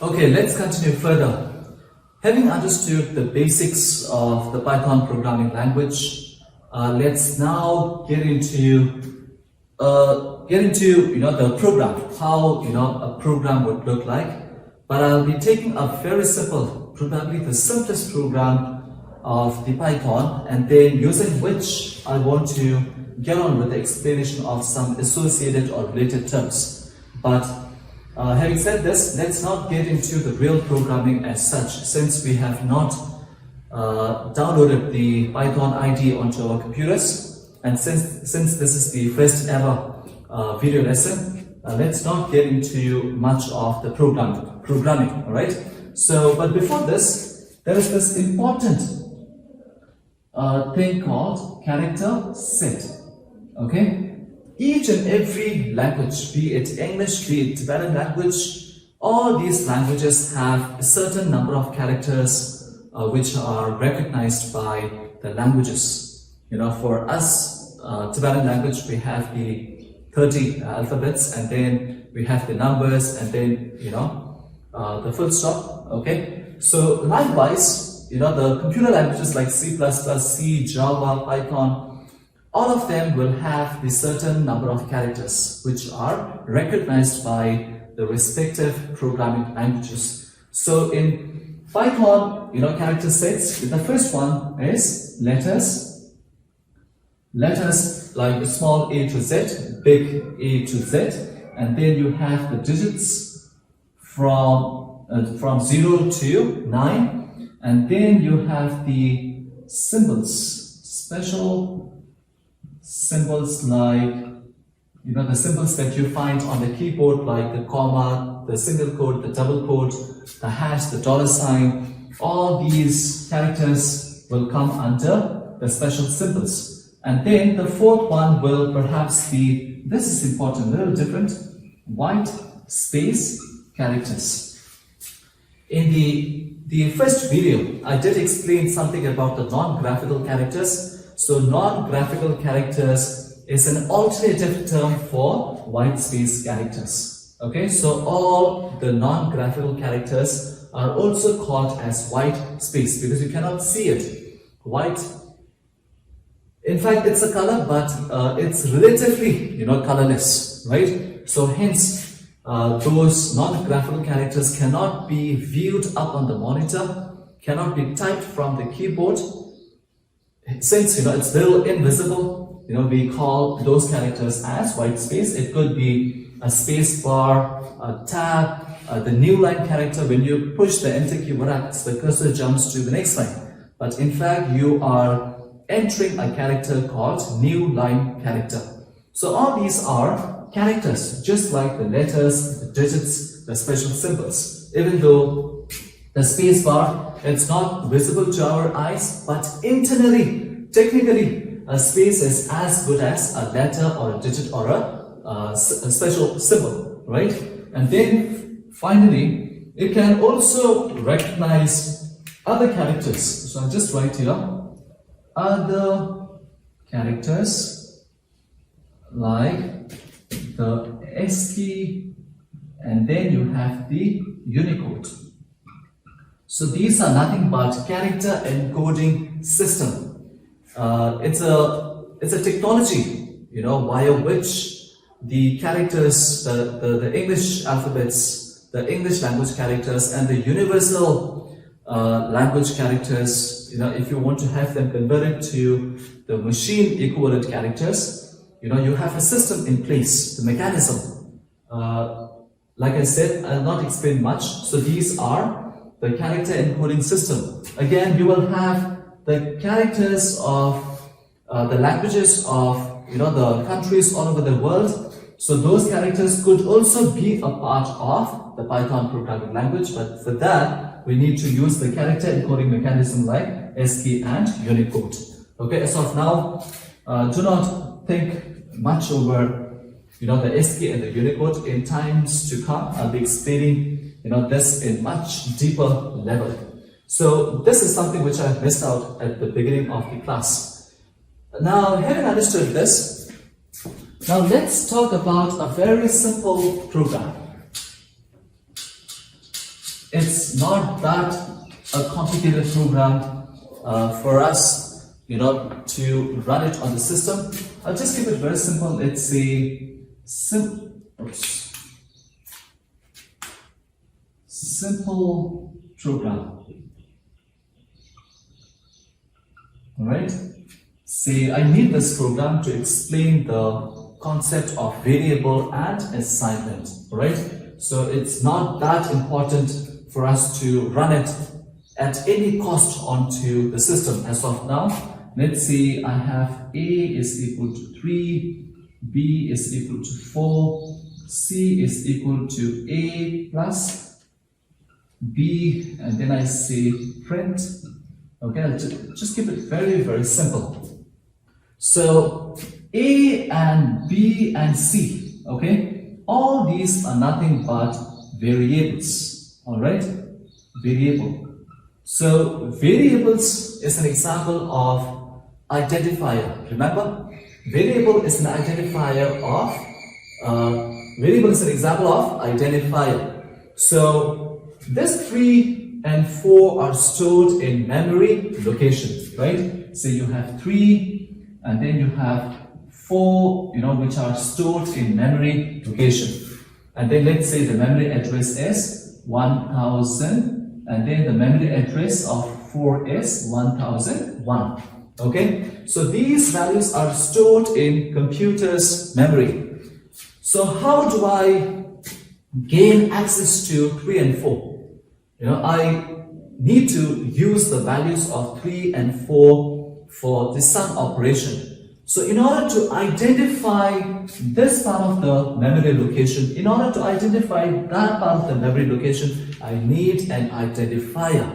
Okay, let's continue further. Having understood the basics of the Python programming language, let's now get into the program, how a program would look like. But I'll be taking a very simple, probably the simplest program of the Python, and then using which I want to get on with the explanation of some associated or related terms. But having said this, let's not get into the real programming as such, since we have not downloaded the Python IDE onto our computers, and since this is the first ever video lesson, let's not get into much of the programming, all right? So, but before this, there is this important thing called character set, okay? Each and every language, be it English, be it Tibetan language, all these languages have a certain number of characters which are recognized by the languages. For us, Tibetan language, we have the 30 alphabets, and then we have the numbers, and then, the full stop, okay? So likewise, the computer languages like C++, C, Java, Python, all of them will have a certain number of characters which are recognized by the respective programming languages. So in Python, character sets, the first one is letters like small a to z, big A to z, and then you have the digits from 0 to 9, and then you have the symbols, special symbols like the symbols that you find on the keyboard, like the comma, the single quote, the double quote, the hash, the dollar sign. All these characters will come under the special symbols. And then the fourth one will perhaps be, this is important, a little different, white space characters. In the first video, I did explain something about the non-graphical characters. So non-graphical characters is an alternative term for white space characters. Okay, so all the non-graphical characters are also called as white space because you cannot see it. White, in fact, it's a color, but it's relatively, colorless, right? So hence, those non-graphical characters cannot be viewed up on the monitor, cannot be typed from the keyboard. Since it's little invisible, we call those characters as white space. It could be a space bar, a tab, the new line character. When you push the enter key, what happens? The cursor jumps to the next line. But in fact, you are entering a character called new line character. So all these are characters, just like the letters, the digits, the special symbols. Even though the space bar, it's not visible to our eyes, but internally, technically, a space is as good as a letter or a digit or a special symbol, right? And then finally, it can also recognize other characters. So I'll just write here, other characters like the ASCII, and then you have the Unicode. So these are nothing but character encoding system. It's a technology, via which the characters, the English alphabets, the English language characters, and the universal language characters, if you want to have them converted to the machine equivalent characters, you have a system in place, the mechanism. Like I said, I'll not explain much. So these are the character encoding system. Again, you will have the characters of the languages of the countries all over the world. So those characters could also be a part of the Python programming language, but for that we need to use the character encoding mechanism like ASCII and Unicode. Okay, as of now, do not think much over the ASCII and the Unicode. In times to come, I'll be explaining this in much deeper level. So this is something which I missed out at the beginning of the class. Now, having understood this, now let's talk about a very simple program. it's not that a complicated program for us, to run it on the system. I'll just keep it very simple. It's a simple program. Alright? Say I need this program to explain the concept of variable and assignment. Alright? So it's not that important for us to run it at any cost onto the system as of now. Let's say I have A is equal to 3, B is equal to 4, C is equal to A plus B, and then I say print. Okay, I'll just keep it very, very simple. So A and B and C, okay, all these are nothing but variables. Alright, variable. So variables is an example of identifier. Remember, variable is an identifier of variable is an example of identifier. So this 3 and 4 are stored in memory location, right? So you have 3 and then you have 4, which are stored in memory location. And then let's say the memory address is 1000, and then the memory address of 4 is 1001. Okay, so these values are stored in computer's memory. So how do I gain access to 3 and 4? I need to use the values of 3 and 4 for the sum operation. So in order to identify this part of the memory location, in order to identify that part of the memory location, I need an identifier.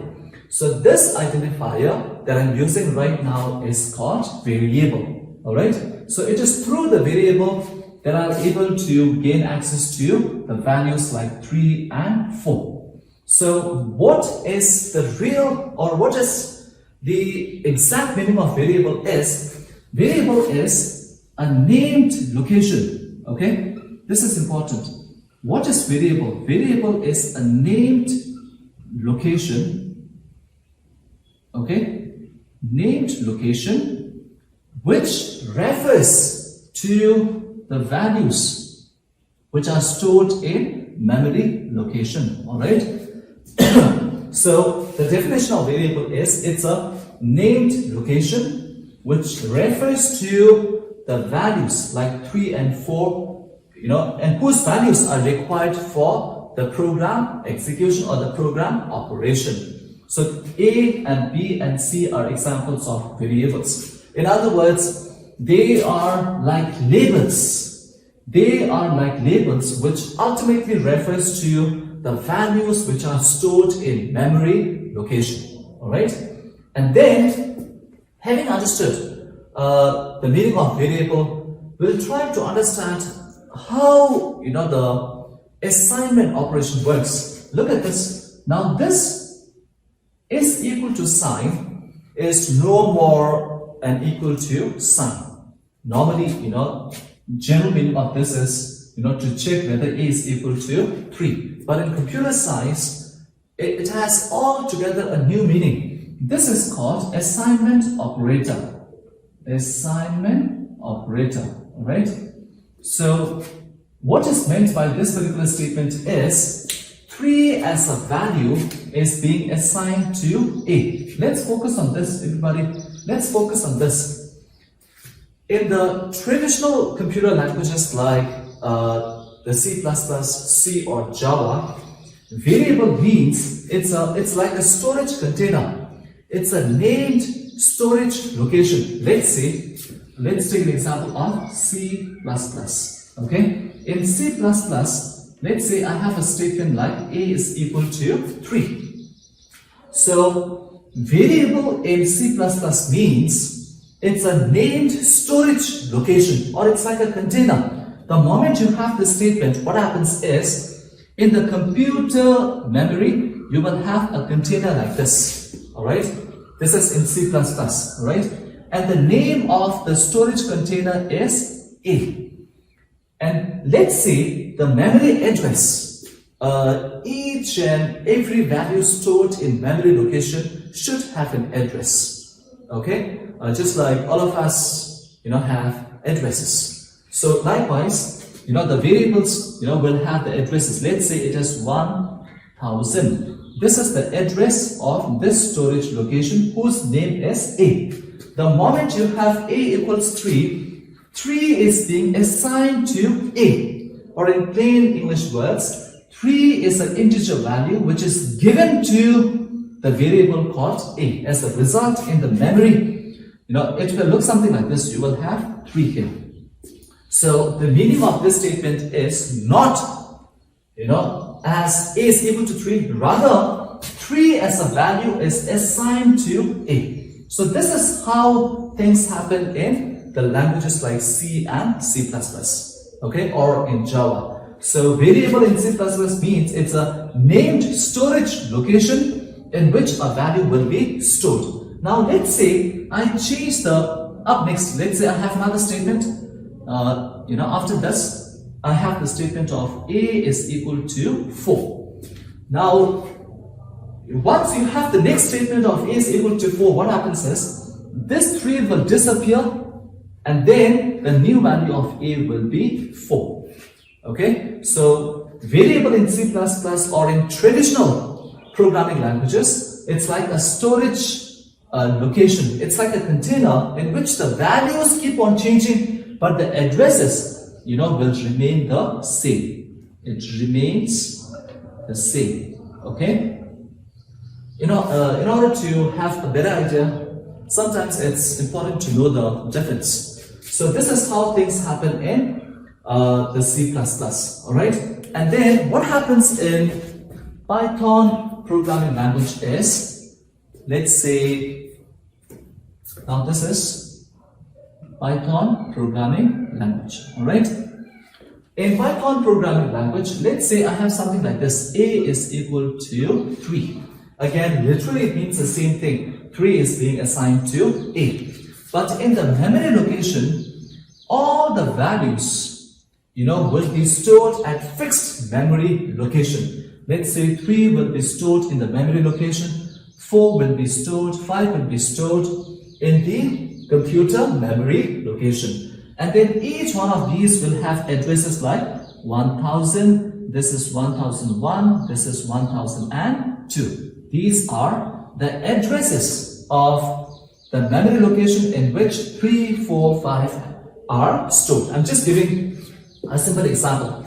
So this identifier that I'm using right now is called variable. Alright? So it is through the variable that I'm able to gain access to the values like 3 and 4. So what is the real, or what is the exact meaning of variable is? Variable is a named location. Okay? This is important. What is variable? Variable is a named location. Okay? Named location which refers to the values which are stored in memory location. Alright? So the definition of variable is it's a named location which refers to the values like 3 and 4, and whose values are required for the program execution or the program operation. So A and B and C are examples of variables. In other words, they are like labels. They are like labels which ultimately refers to the values which are stored in memory location. Alright? And then, having understood the meaning of variable, we'll try to understand how the assignment operation works. Look at this. Now this is equal to sign is no more than equal to sign. Normally, general meaning of this is to check whether A is equal to 3. But in computer science, it has altogether a new meaning. This is called assignment operator. Assignment operator. Alright? So, what is meant by this particular statement is 3 as a value is being assigned to A. Let's focus on this, everybody. Let's focus on this. In the traditional computer languages like the C++, C or Java, variable means it's like a storage container. It's a named storage location. Let's take an example of C++. Okay, in C++, let's say I have a statement like A is equal to 3. So variable in C++ means it's a named storage location, or it's like a container. The moment you have this statement, what happens is, in the computer memory, you will have a container like this. Alright? This is in C++. Alright? And the name of the storage container is A. And let's say the memory address each and every value stored in memory location should have an address. Okay, just like all of us, have addresses. So likewise, the variables, will have the addresses. Let's say it is 1000. This is the address of this storage location whose name is A. The moment you have A equals 3, 3 is being assigned to A. Or in plain English words, 3 is an integer value which is given to the variable called A. As a result, in the memory, it will look something like this. You will have 3 here. So the meaning of this statement is not, as A is equal to 3, rather 3 as a value is assigned to A. So this is how things happen in the languages like C and C++, okay, or in Java. So variable in C++ means it's a named storage location in which a value will be stored. Now let's say I change up next, let's say I have another statement, after this, I have the statement of A is equal to 4. Now, once you have the next statement of A is equal to 4, what happens is, this 3 will disappear and then the new value of A will be 4. Okay, so variable in C++ or in traditional programming languages, it's like a storage location. It's like a container in which the values keep on changing, but the addresses, will remain the same. It remains the same. Okay. In order to have a better idea, sometimes it's important to know the difference. So this is how things happen in the C++. All right. And then what happens in Python programming language is, let's say, now this is Python programming language. All right. In Python programming language, let's say I have something like this. A is equal to 3. Again, literally it means the same thing. 3 is being assigned to A. But in the memory location, all the values, will be stored at fixed memory location. Let's say 3 will be stored in the memory location, 4 will be stored, 5 will be stored in the computer memory location. And then each one of these will have addresses like 1000, this is 1001, this is 1002. These are the addresses of the memory location in which 3, 4, 5 are stored. I'm just giving a simple example.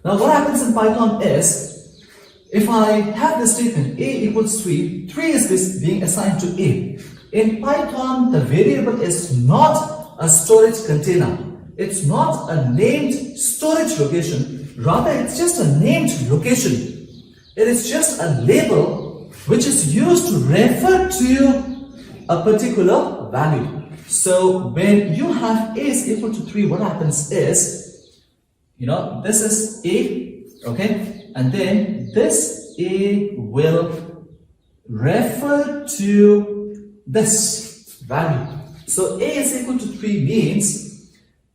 Now what happens in Python is, if I have the statement A equals 3, 3 is being assigned to A. In Python, the variable is not a storage container. It's not a named storage location. Rather, it's just a named location. It is just a label which is used to refer to a particular value. So when you have A is equal to 3, what happens is, this is A, okay? And then this A will refer to this value. So A is equal to 3 means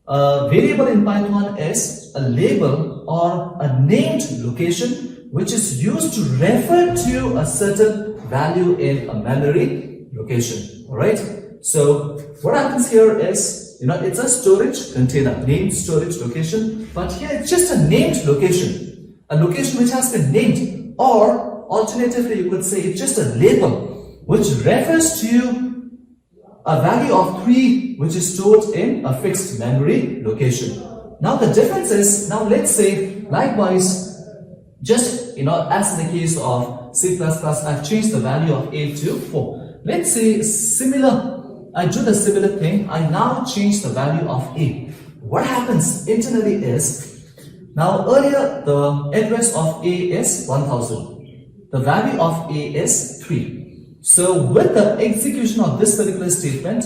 a variable in Python is a label or a named location which is used to refer to a certain value in a memory location. Alright? So what happens here is, it's a storage container, named storage location, but here it's just a named location, a location which has been named, or alternatively you could say it's just a label which refers to a value of 3 which is stored in a fixed memory location. Now the difference is, now let's say likewise, just as in the case of C++, I've changed the value of A to 4. Let's say I do the similar thing, I now change the value of A. What happens internally is, now earlier the address of A is 1000. The value of A is 3. So with the execution of this particular statement,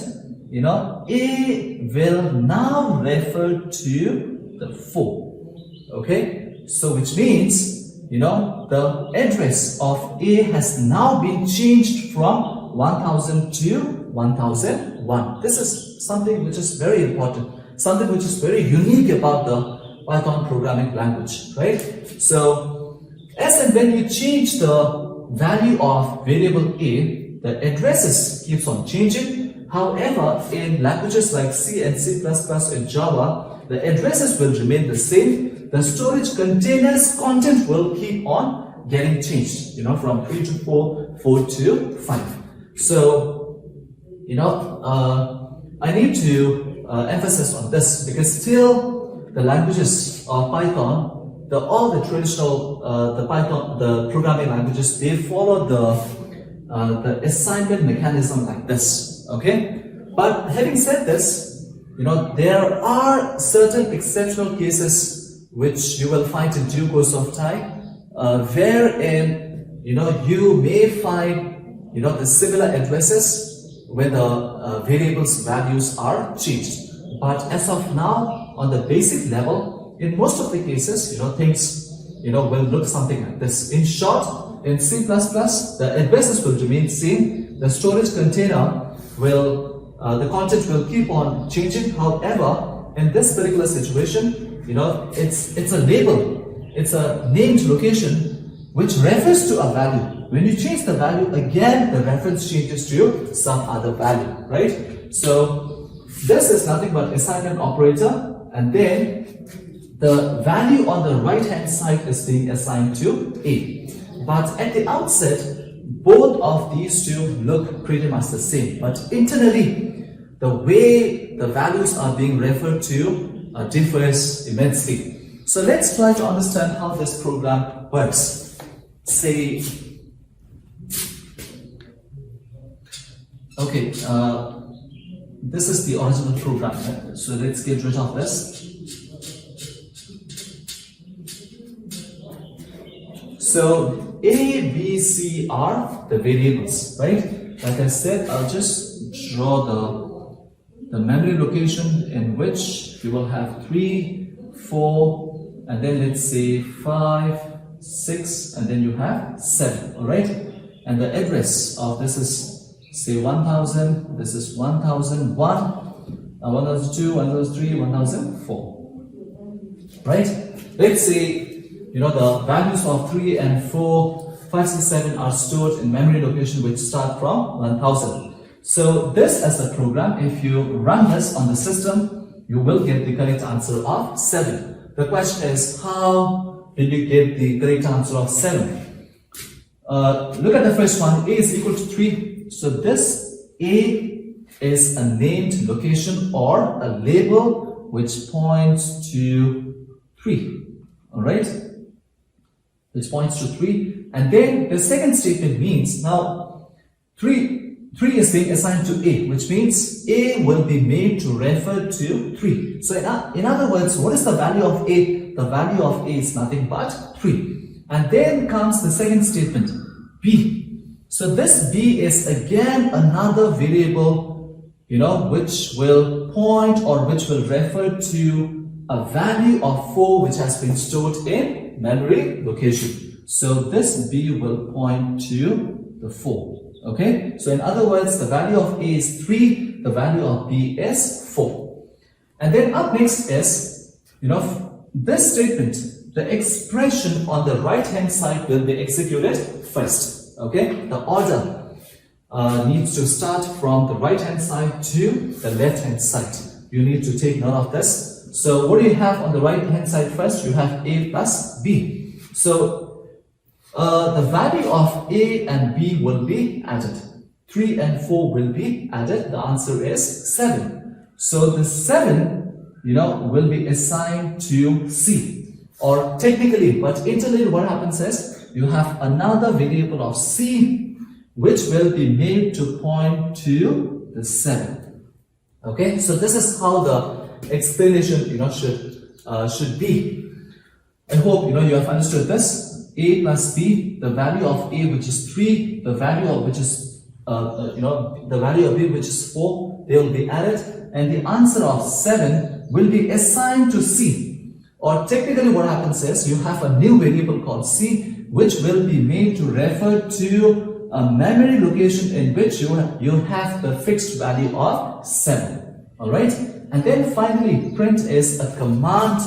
A will now refer to the 4. Okay? So which means, the address of A has now been changed from 1000 to 1001. This is something which is very important, something which is very unique about the Python programming language, right? So As and when you change the value of variable A, the addresses keeps on changing. However, in languages like C and C++ and Java, the addresses will remain the same. The storage containers content will keep on getting changed, from 3 to 4, 4 to 5. So, I need to emphasize on this because still the languages of Python, all the traditional the programming languages, they follow the assignment mechanism like this. Okay, but having said this, there are certain exceptional cases which you will find in due course of time, wherein you may find the similar addresses when the variables values are changed. But as of now, on the basic level, in most of the cases, things will look something like this. In short, in C++, the addresses will remain same. The storage container will, the content will keep on changing. However, in this particular situation, it's a label, it's a named location which refers to a value. When you change the value, again the reference changes to some other value, right? So this is nothing but assignment operator, and then the value on the right hand side is being assigned to A. But at the outset, both of these two look pretty much the same, but internally the way the values are being referred to differs immensely. So let's try to understand how this program works. Say, okay, this is the original program, right? So let's get rid of this. So A, B, C are the variables, right? Like I said, I'll just draw the memory location in which you will have 3, 4, and then let's say 5, 6, and then you have 7, all right? And the address of this is, say, 1000, this is 1001, 1002, 1003, 1004, right? Let's say, the values of 3 and 4, 5, 6, 7 are stored in memory location which start from 1000. So this as a program, if you run this on the system, you will get the correct answer of 7. The question is, how will you get the correct answer of 7? Look at the first one. A is equal to 3. So this A is a named location or a label which points to 3. Alright? Which points to 3. And then the second statement means, now 3 is being assigned to A, which means A will be made to refer to 3. So in other words, what is the value of A? The value of A is nothing but 3. And then comes the second statement, B. So this B is again another variable, which will point or which will refer to a value of 4 which has been stored in memory location. So this B will point to the 4. Okay, so in other words, the value of A is 3, the value of B is 4. And then up next is, this statement, the expression on the right hand side will be executed first. Okay, the order needs to start from the right hand side to the left hand side. You need to take note of this. So what do you have on the right hand side first? You have A plus B. So the value of A and B will be added. 3 and 4 will be added. The answer is 7. So the 7, will be assigned to C. Or technically, but internally what happens is, you have another variable of C which will be made to point to the 7. Okay, so this is how the explanation, should be. I hope, you have understood this. A plus B, the value of A which is 3, the value of which is, the value of B which is 4, they will be added, and the answer of 7 will be assigned to C. Or technically what happens is, you have a new variable called C which will be made to refer to a memory location in which you have the fixed value of 7. Alright? And then finally, print is a command,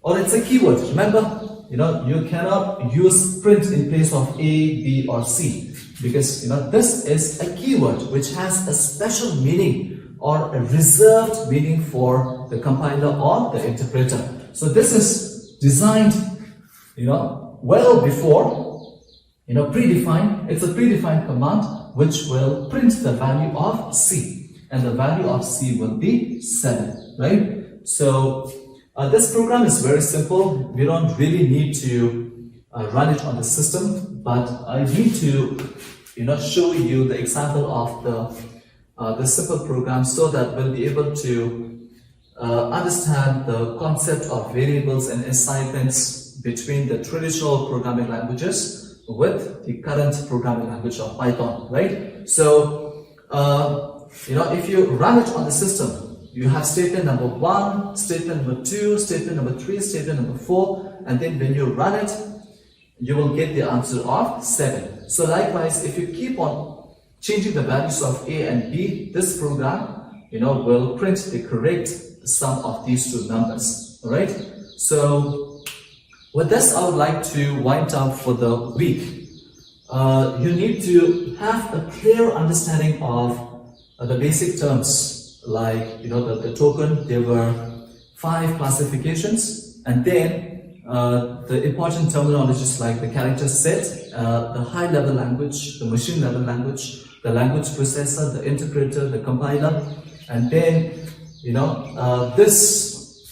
or it's a keyword. Remember, you cannot use print in place of A, B, or C, because this is a keyword which has a special meaning or a reserved meaning for the compiler or the interpreter. So this is designed well before predefined. It's a predefined command which will print the value of C, and the value of C will be 7, right? So this program is very simple. We don't really need to run it on the system, but I need to show you the example of the simple program so that we'll be able to understand the concept of variables and assignments between the traditional programming languages with the current programming language of Python, right? So if you run it on the system, you have statement number 1, statement number 2, statement number 3, statement number 4, and then when you run it, you will get the answer of 7. So likewise, if you keep on changing the values of A and B, this program will print the correct sum of these two numbers. Alright? So with this, I would like to wind up for the week. You need to have a clear understanding of the basic terms, like the token. There were 5 classifications, and then the important terminologies like the character set, the high level language, the machine level language, the language processor, the interpreter, the compiler, and then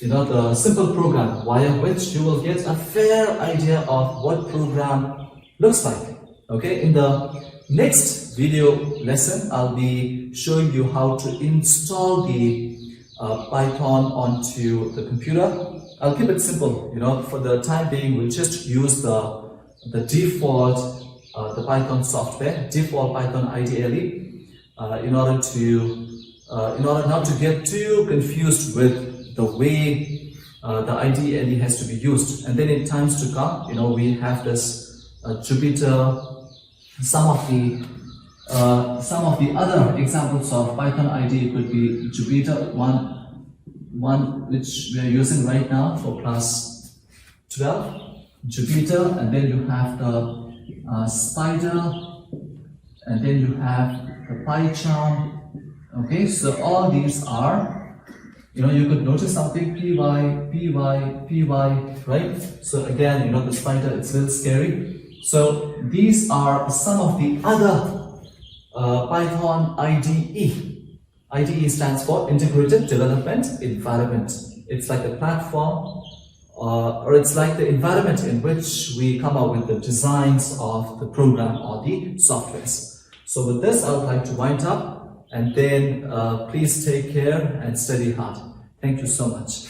the simple program via which you will get a fair idea of what program looks like. Okay, in the next video lesson, I'll be showing you how to install the Python onto the computer. I'll keep it simple. For the time being, we'll just use the default the Python software, default Python IDLE, in order not to get too confused with the way the IDLE has to be used. And then in times to come, we have this Jupyter. Some of the other examples of Python IDE could be Jupyter, one which we are using right now for class 12, Jupyter, and then you have the Spider, and then you have the PyCharm. Okay, so all these are, you could notice something, py, right? So again, the Spider, it's a little scary. So these are some of the other Python IDE. IDE stands for Integrated Development Environment. It's like a platform, or it's like the environment in which we come up with the designs of the program or the softwares. So with this, I would like to wind up, and then please take care and study hard. Thank you so much.